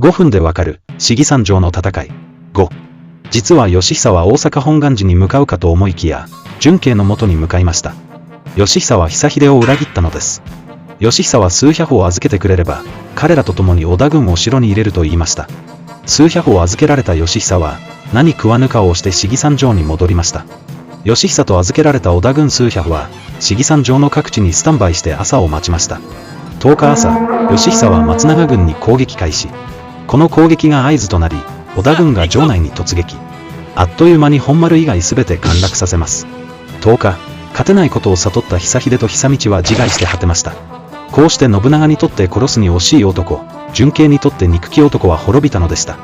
5分でわかる、市議山上の戦い。5。実は義久は大阪本願寺に向かうかと思いきや、純慶の元に向かいました。義久は久秀を裏切ったのです。義久は数百を預けてくれれば、彼らと共に織田軍を城に入れると言いました。数百を預けられた義久は、何食わぬ顔をして市議山上に戻りました。義久と預けられた織田軍数百は、市議山上の各地にスタンバイして朝を待ちました。10日朝、義久は松永軍に攻撃開始。この攻撃が合図となり、織田軍が城内に突撃。あっという間に本丸以外すべて陥落させます。10日、勝てないことを悟った久秀と久道は自害して果てました。こうして信長にとって殺すに惜しい男、純慶にとって憎き男は滅びたのでした。